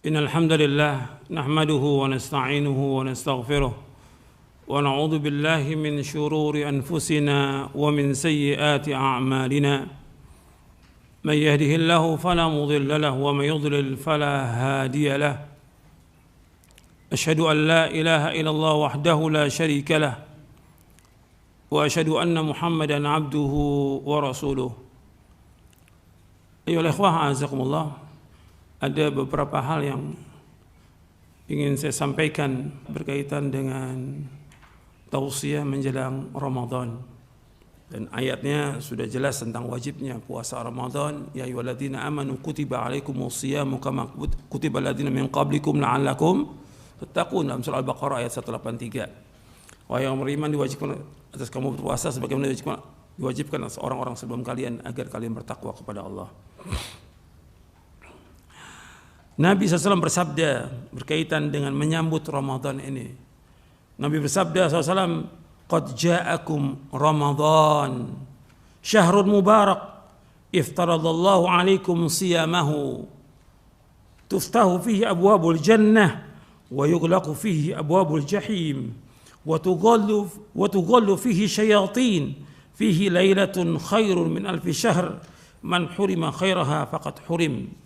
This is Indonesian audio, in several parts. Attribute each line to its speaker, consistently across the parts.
Speaker 1: إن الحمد لله نحمده ونستعينه ونستغفره ونعوذ بالله من شرور أنفسنا ومن سيئات أعمالنا من يهده الله فلا مضل له ومن يضلل فلا هادي له أشهد أن لا إله إلا الله وحده لا شريك له وأشهد أن محمدا عبده ورسوله. أيها الإخوة أعزكم الله, ada beberapa hal yang ingin saya sampaikan berkaitan dengan tausiah menjelang Ramadan. Dan ayatnya sudah jelas tentang wajibnya puasa Ramadan. Ya ayyuhalladzina amanu kutiba alaikumus-syiyamu kama kutiba alladzina min qablikum la'allakum tattaqun, dalam surah Al-Baqarah ayat 183. Wahai yang beriman, diwajibkan atas kamu berpuasa sebagaimana diwajibkan atas orang-orang sebelum kalian agar kalian bertakwa kepada Allah. Nabi SAW bersabda berkaitan dengan menyambut Ramadan ini. Nabi bersabda SAW, "Qad ja'akum Ramadan, syahrun mubarak, iftaradallahu alaikum siyamahu, tuftahu fihi abwabul jannah, wa yughlaqu fihi abwabul jahim, wa tughallu fihi syayatin, fihi lailatun khairun min alfi syahr, man hurima khairaha faqad hurim."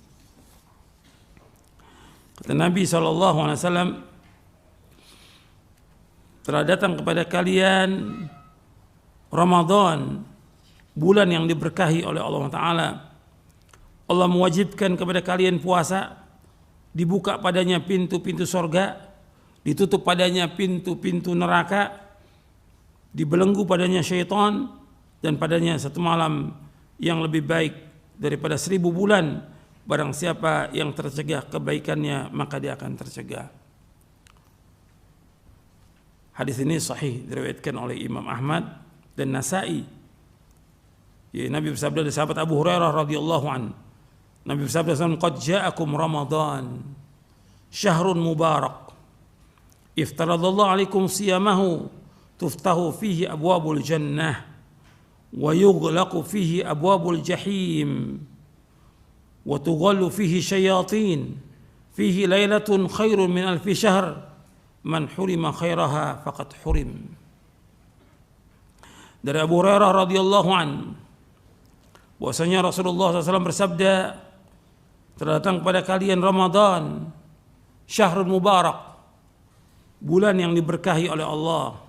Speaker 1: Kata Nabi SAW, telah datang kepada kalian Ramadan, bulan yang diberkahi oleh Allah Ta'ala. Allah mewajibkan kepada kalian puasa, dibuka padanya pintu-pintu sorga, ditutup padanya pintu-pintu neraka, dibelenggu padanya syaitan, dan padanya satu malam yang lebih baik daripada 1000 bulan. Barang siapa yang tercegah kebaikannya, maka dia akan tercegah. Hadis ini sahih, diriwayatkan oleh Imam Ahmad dan Nasa'i. Ya, Nabi bersabda dari sahabat Abu Hurairah radhiyallahu an. Nabi bersabda, "Qad ja'akum Ramadan, syahrun mubarak, iftaradallahu alaikum siyamahu, tuftahu fihi abwabul jannah, wa yughlaqu fihi abwabul jahim, wa tughallu fihi syayatin, fihi lailatun khairun min alfi syahr, man hurima khairaha faqad hurim." Dari Abu Hurairah radhiyallahu an, bahwasanya Rasulullah SAW bersabda, terdatang kepada kalian Ramadan, syahrul mubarak, bulan yang diberkahi oleh Allah.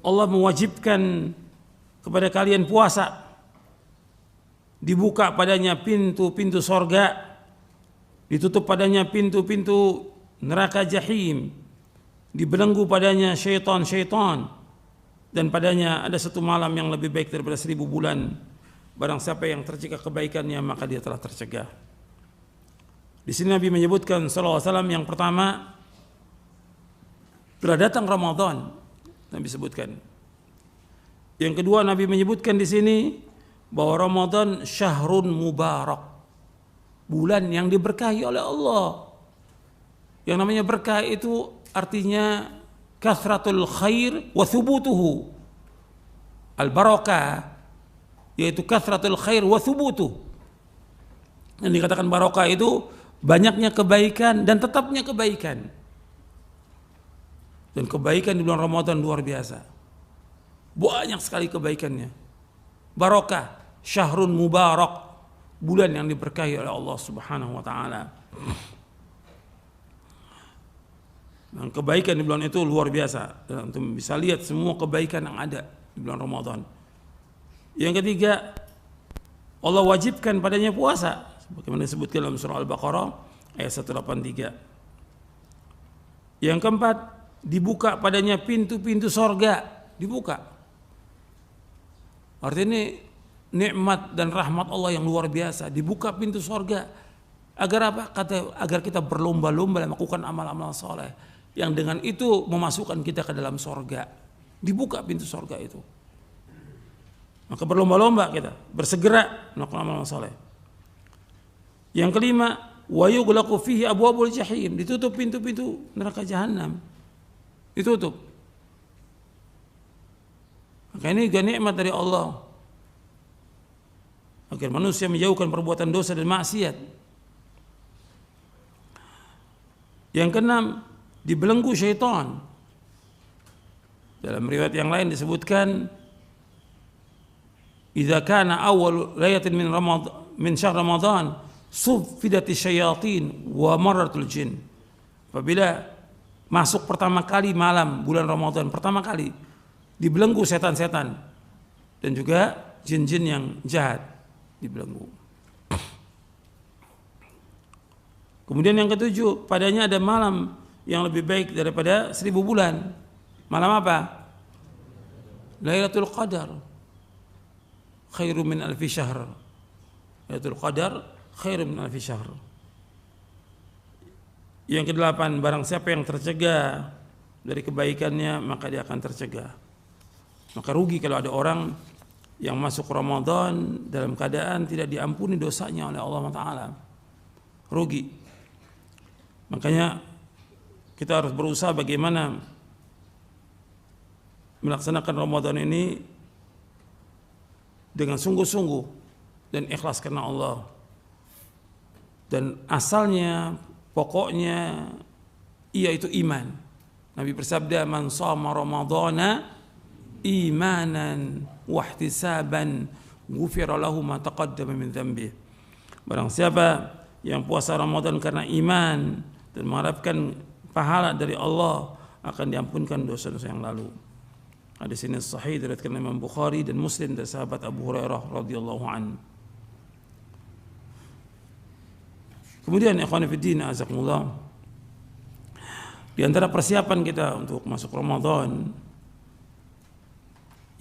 Speaker 1: Allah mewajibkan kepada kalian puasa, dibuka padanya pintu-pintu sorga, ditutup padanya pintu-pintu neraka jahim, dibelenggu padanya syaitan-syaitan, dan padanya ada satu malam yang lebih baik daripada 1000 bulan. Barang siapa yang tercegah kebaikannya, maka dia telah tercegah. Di sini Nabi menyebutkan sallallahu alaihi wasallam, yang pertama, telah datang Ramadan, Nabi sebutkan. Yang kedua, Nabi menyebutkan di sini bahwa Ramadan syahrun mubarak, bulan yang diberkahi oleh Allah. Yang namanya berkah itu artinya kathratul khair wa thubutuhu. Al-barakah yaitu kathratul khair wa thubutuh. Yang dikatakan barakah itu banyaknya kebaikan dan tetapnya kebaikan. Dan kebaikan di bulan Ramadan luar biasa. Banyak sekali kebaikannya. Barakah, syahrun mubarak, bulan yang diberkahi oleh Allah Subhanahu wa taala. Dan kebaikan di bulan itu luar biasa. Dan antum bisa lihat semua kebaikan yang ada di bulan Ramadan. Yang ketiga, Allah wajibkan padanya puasa, sebagaimana disebutkan dalam surah Al-Baqarah ayat 183. Yang keempat, dibuka padanya pintu-pintu sorga, dibuka. Artinya ini nikmat dan rahmat Allah yang luar biasa. Dibuka pintu sorga. Agar apa? Agar kita berlomba-lomba melakukan amal-amal soleh, yang dengan itu memasukkan kita ke dalam sorga. Dibuka pintu sorga itu. Maka berlomba-lomba kita, bersegera melakukan amal soleh. Yang kelima, wa yughlaqu fihi abwabul jahim, ditutup pintu-pintu neraka jahanam. Ditutup. Maka ini juga nikmat dari Allah, agar manusia menjauhkan perbuatan dosa dan maksiat. Yang keenam, dibelenggu syaitan. Dalam riwayat yang lain disebutkan, idza kana awal layatin min syahr Ramadan sufidati syayatin wa marratul jin. Apabila masuk pertama kali malam bulan Ramadan, pertama kali dibelenggu setan-setan dan juga jin-jin yang jahat dibelenggu. Kemudian yang ketujuh, padanya ada malam yang lebih baik daripada 1000 bulan. Malam apa? Lailatul Qadar khairum min alfi syahr. Lailatul Qadar khairum min alfi syahr. Yang kedelapan, barang siapa yang tercegah dari kebaikannya, maka dia akan tercegah. Maka rugi kalau ada orang yang masuk Ramadan dalam keadaan tidak diampuni dosanya oleh Allah Ta'ala. Rugi. Makanya kita harus berusaha bagaimana melaksanakan Ramadan ini dengan sungguh-sungguh dan ikhlas karena Allah. Dan asalnya, pokoknya, ia itu iman. Nabi bersabda, man shama Ramadhana imanan wahtisaban ghufira lahu ma taqaddama min dhanbi. Barang siapa yang puasa Ramadan karena iman dan mengharapkan pahala dari Allah, akan diampunkan dosa-dosa yang lalu. Hadis ini sahih diriwayatkan Imam Bukhari dan Muslim dari sahabat Abu Hurairah radhiyallahu an. Kemudian ikhwan fillah azakumullah, di antara persiapan kita untuk masuk Ramadan,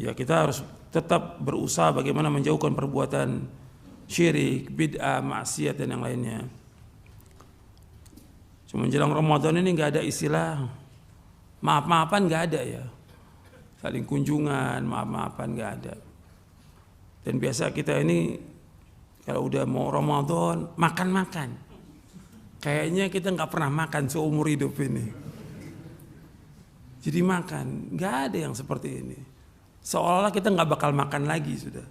Speaker 1: ya kita harus tetap berusaha bagaimana menjauhkan perbuatan syirik, bid'ah, maksiat dan yang lainnya. Cuma menjelang Ramadan ini nggak ada istilah maaf-maafan, nggak ada ya. Saling kunjungan, maaf-maafan nggak ada. Dan biasa kita ini kalau udah mau Ramadan makan-makan. Kayaknya kita nggak pernah makan seumur hidup ini. Jadi makan, nggak ada yang seperti ini. Seolah-olah kita nggak bakal makan lagi sudah.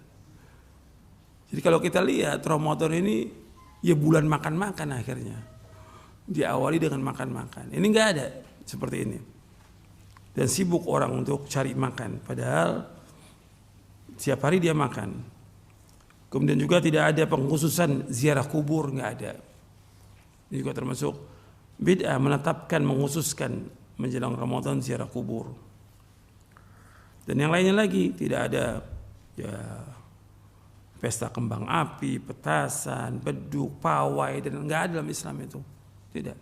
Speaker 1: Jadi kalau kita lihat Ramadan ini ya bulan makan-makan akhirnya. Diawali dengan makan-makan. Ini nggak ada seperti ini. Dan sibuk orang untuk cari makan. Padahal setiap hari dia makan. Kemudian juga tidak ada pengkhususan ziarah kubur, nggak ada. Ini juga termasuk bid'ah, menetapkan, mengkhususkan menjelang Ramadan ziarah kubur. Dan yang lainnya lagi, tidak ada ya pesta kembang api, petasan, beduk, pawai, dan nggak ada dalam Islam itu. Tidak.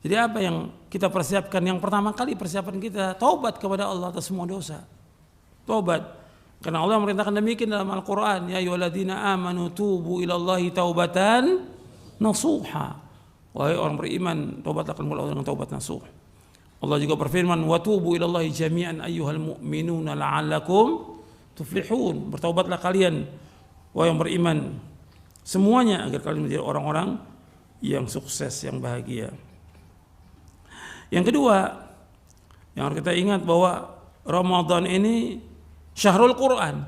Speaker 1: Jadi apa yang kita persiapkan? Yang pertama kali persiapan kita taubat kepada Allah atas semua dosa. Taubat. Karena Allah merintahkan demikian dalam Al-Quran. Ya ayyuhalladzina amanu tubu ilallahi taubatan nasuha. Wahai orang beriman, taubatlah kepada Allah dengan taubat nasuh. Allah juga berfirman, wa tubu ilallahi jami'an ayyuhal mu'minuna la'allakum tuflihun. Bertaubatlah kalian, wahai yang beriman, semuanya agar kalian menjadi orang-orang yang sukses, yang bahagia. Yang kedua, yang harus kita ingat bahwa Ramadan ini syahrul Quran.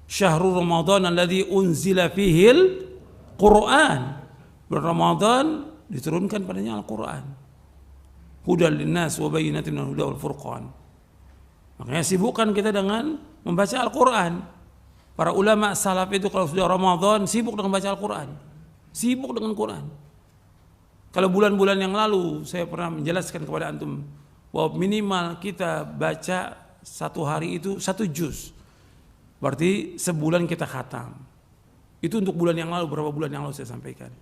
Speaker 1: Syahrul Ramadan alladzi unzila fihil Quran. Bulan Ramadan diturunkan padanya Al-Quran. Hudal linnas wa bayyinatin minal huda wal furqan. Makanya sibukkan kita dengan membaca Al-Quran. Para ulama salaf itu kalau sudah Ramadan sibuk dengan baca Al-Quran. Sibuk dengan Quran. Kalau bulan-bulan yang lalu saya pernah menjelaskan kepada antum bahwa minimal kita baca satu hari itu 1 juz. Berarti sebulan kita khatam. Itu untuk bulan yang lalu, berapa bulan yang lalu saya sampaikan.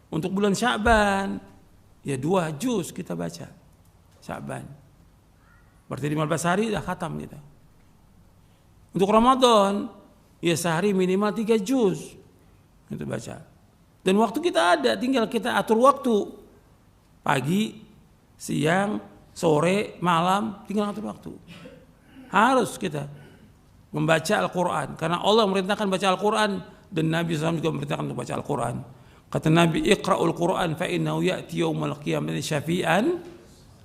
Speaker 1: Untuk bulan Sya'ban ya 2 juz kita baca. Sya'ban. Berarti 15 hari dah khatam kita. Untuk Ramadan ya sehari minimal 3 juz kita baca. Dan waktu kita ada, tinggal kita atur waktu. Pagi, siang, sore, malam, tinggal atur waktu. Harus kita membaca Al-Quran. Karena Allah merintahkan baca Al-Quran. Dan Nabi SAW juga memerintahkan untuk baca Al-Quran. Kata Nabi, iqra'ul Quran fa'innahu ya'ti yawmal qiyamati syafi'an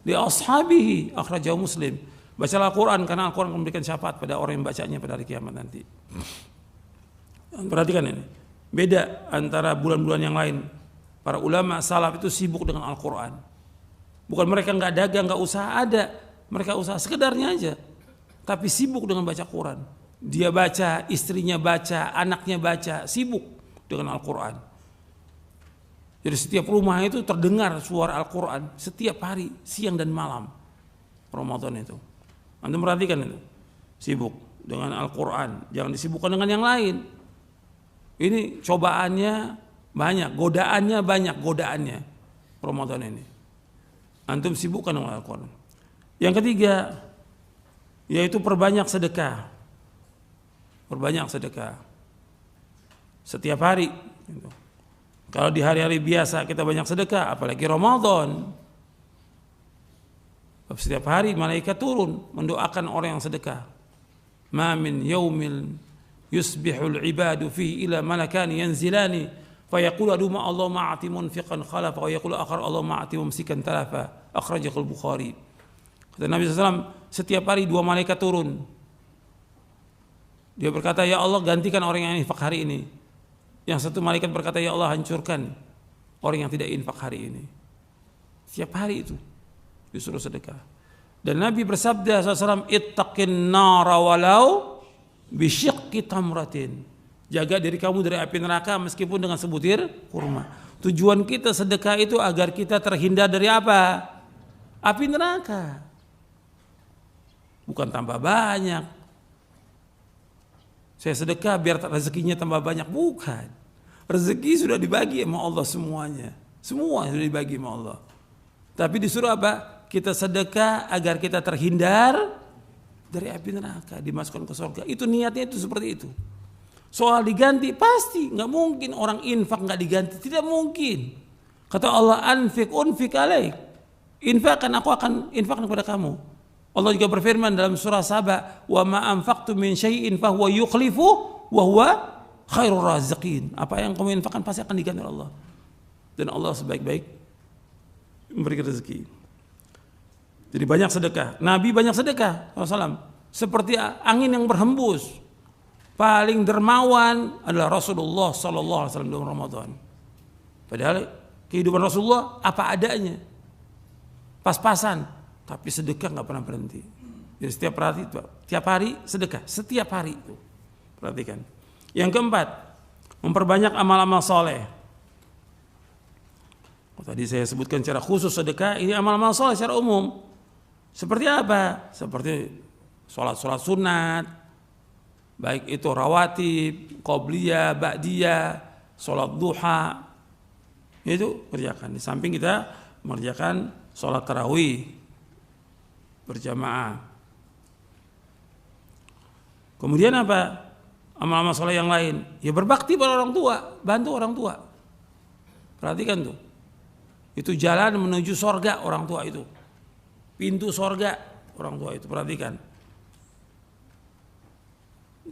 Speaker 1: li ashabihi. Akhrajahu Muslim. Baca Al-Quran karena Al-Quran memberikan syafaat pada orang yang bacanya pada hari kiamat nanti. Perhatikan ini. Beda antara bulan-bulan yang lain. Para ulama salaf itu sibuk dengan Al-Quran. Bukan mereka nggak dagang, nggak usaha, ada. Mereka usaha sekedarnya aja. Tapi sibuk dengan baca Quran. Dia baca, istrinya baca, anaknya baca, sibuk dengan Al-Quran. Jadi setiap rumah itu terdengar suara Al-Quran setiap hari, siang dan malam. Ramadan itu. Antum perhatikan itu. Sibuk dengan Al-Quran. Jangan disibukkan dengan yang lain. Ini cobaannya banyak, godaannya banyak, godaannya Ramadan ini. Antum sibukkan dengan Al-Quran. Yang ketiga, yaitu perbanyak sedekah. Perbanyak sedekah. Setiap hari. Kalau di hari-hari biasa kita banyak sedekah, apalagi Ramadan. Setiap hari malaikat turun mendoakan orang yang sedekah. Ma min yaumil yusbihul ibadu fihi ila malakani yanzilani fayaqulu aduma Allah ma'ati munfiqan khalafa wa yaqulu akhar Allah ma'ati mumsikan talafa. Akhrajahul Bukhari. Kata Nabi SAW, setiap hari 2 malaikat turun. Dia berkata, ya Allah gantikan orang yang infak hari ini. Yang satu malaikat berkata, ya Allah hancurkan orang yang tidak infak hari ini. Setiap hari itu disuruh sedekah. Dan Nabi bersabda SAW, ittaqin nara walau bisyiqqi tamratin. Jaga diri kamu dari api neraka meskipun dengan sebutir kurma. Tujuan kita sedekah itu agar kita terhindar dari apa? Api neraka. Bukan tambah banyak. Saya sedekah biar rezekinya tambah banyak. Bukan. Rezeki sudah dibagi sama Allah semuanya. Semua sudah dibagi sama Allah. Tapi disuruh apa? Kita sedekah agar kita terhindar dari api neraka, dimasukkan ke surga. Itu niatnya itu seperti itu. Soal diganti pasti nggak mungkin orang infak nggak diganti, tidak mungkin. Kata Allah, anfik unfik alaik. Infakkan, aku akan infakkan kepada kamu. Allah juga berfirman dalam surah Saba, wa ma anfaqtum min syai'in fahuwa yukhlifu wa huwa khairur raziqin. Apa yang kamu infakkan pasti akan diganti oleh Allah. Dan Allah sebaik-baik memberi rezeki. Jadi banyak sedekah. Nabi banyak sedekah SAW. Seperti angin yang berhembus. Paling dermawan adalah Rasulullah SAW dalam Ramadan. Padahal kehidupan Rasulullah apa adanya, pas-pasan, tapi sedekah nggak pernah berhenti. Jadi setiap hari sedekah, setiap hari itu. Perhatikan. Yang keempat, memperbanyak amal-amal soleh. Tadi saya sebutkan secara khusus sedekah, ini amal-amal soleh secara umum. Seperti apa? Seperti sholat sunat, baik itu rawatib, qobliyah, ba'diyah, sholat duha, itu kerjakan. Di samping kita mengerjakan sholat tarawih berjamaah. Kemudian apa? Amal-amal soleh yang lain. Ya berbakti pada orang tua, bantu orang tua. Perhatikan tuh. Itu jalan menuju sorga orang tua itu. Pintu sorga orang tua itu, perhatikan.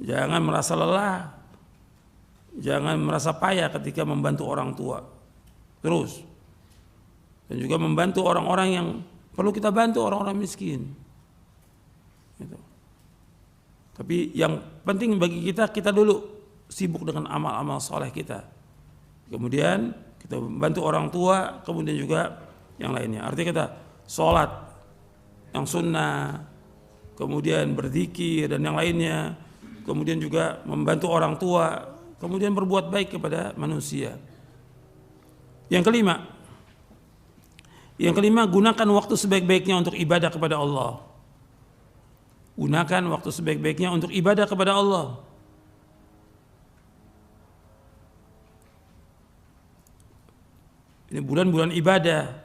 Speaker 1: Jangan merasa lelah, jangan merasa payah ketika membantu orang tua. Terus. Dan juga membantu orang-orang yang perlu kita bantu, orang-orang miskin. Gitu. Tapi yang penting bagi kita dulu sibuk dengan amal-amal soleh kita. Kemudian kita membantu orang tua, kemudian juga yang lainnya. Artinya kita sholat yang sunnah, kemudian berzikir dan yang lainnya, kemudian juga membantu orang tua, kemudian berbuat baik kepada manusia. Yang kelima, gunakan waktu sebaik-baiknya untuk ibadah kepada Allah. Gunakan waktu sebaik-baiknya untuk ibadah kepada Allah. Ini bulan-bulan ibadah.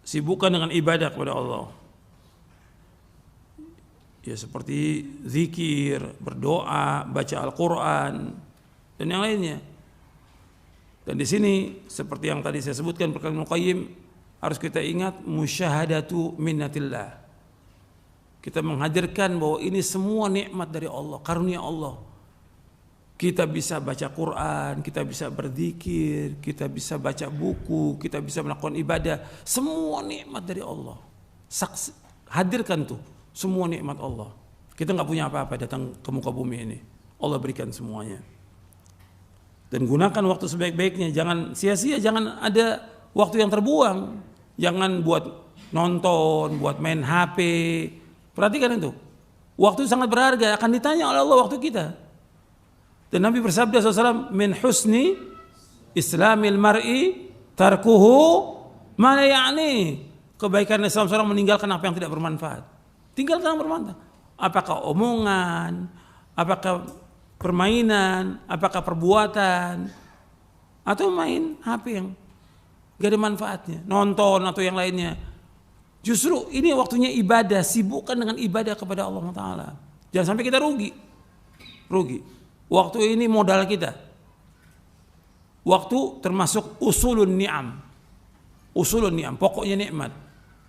Speaker 1: Sibukkan dengan ibadah kepada Allah. Ya seperti zikir, berdoa, baca Al-Quran, dan yang lainnya. Dan di sini seperti yang tadi saya sebutkan perkataan Ibnu Qayyim, harus kita ingat musyahadatu minnatillah. Kita menghadirkan bahwa ini semua nikmat dari Allah, karunia Allah. Kita bisa baca Quran, kita bisa berzikir, kita bisa baca buku, kita bisa melakukan ibadah. Semua nikmat dari Allah. Hadirkan tuh semua nikmat Allah. Kita nggak punya apa-apa datang ke muka bumi ini. Allah berikan semuanya. Dan gunakan waktu sebaik-baiknya. Jangan sia-sia, jangan ada waktu yang terbuang. Jangan buat nonton, buat main HP. Perhatikan itu. Waktu sangat berharga, akan ditanya oleh Allah waktu kita. Dan Nabi bersabda SAW, min husni islamil mar'i tarkuhu ma la ya'ni. Kebaikan Islam seorang meninggalkan apa yang tidak bermanfaat. Tinggalkan yang bermanfaat. Apakah omongan, apakah permainan, apakah perbuatan, atau main HP yang gak ada manfaatnya, nonton atau yang lainnya. Justru ini waktunya ibadah, sibukkan dengan ibadah kepada Allah Ta'ala. Jangan sampai kita rugi. Waktu ini modal kita. Waktu termasuk usulun ni'am. Pokoknya nikmat.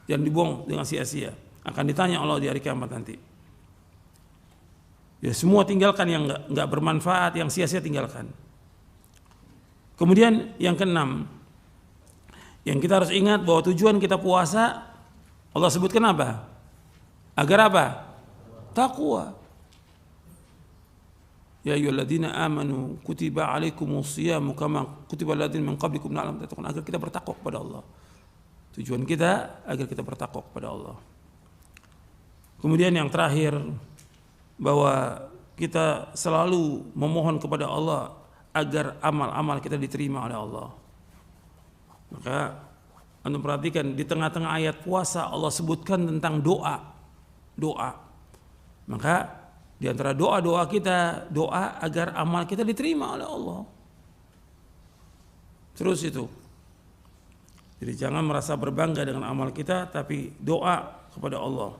Speaker 1: Jangan dibuang dengan sia-sia. Akan ditanya Allah di hari kiamat nanti. Ya, semua tinggalkan yang nggak bermanfaat, yang sia-sia tinggalkan. Kemudian yang keenam, yang kita harus ingat bahwa tujuan kita puasa Allah sebutkan apa? Agar apa? Taqwa. Ya ayyuhalladzina amanu kutiba alaikumushiyamu kama kutiba alladzina min qablikum la'allakum tattaqun. Agar kita bertakwa kepada Allah. Tujuan kita agar kita bertakwa kepada Allah. Kemudian yang terakhir, bahwa kita selalu memohon kepada Allah agar amal-amal kita diterima oleh Allah. Maka Anda perhatikan di tengah-tengah ayat puasa Allah sebutkan tentang doa. Maka di antara doa-doa kita, doa agar amal kita diterima oleh Allah. Terus itu. Jadi jangan merasa berbangga dengan amal kita, tapi doa kepada Allah.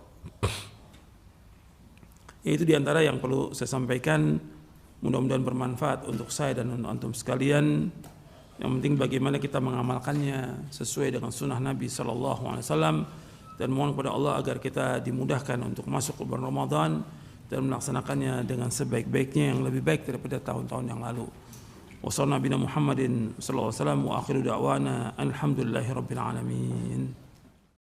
Speaker 1: Itu di antara yang perlu saya sampaikan. Mudah-mudahan bermanfaat untuk saya dan untuk antum sekalian. Yang penting bagaimana kita mengamalkannya sesuai dengan sunnah Nabi SAW, dan mohon kepada Allah agar kita dimudahkan untuk masuk ke bulan Ramadan dan melaksanakannya dengan sebaik-baiknya, yang lebih baik daripada tahun-tahun yang lalu. Wassallallahu Muhammadin sallallahu alaihi wasallam wa akhiru da'wana alhamdulillahi rabbil alamin.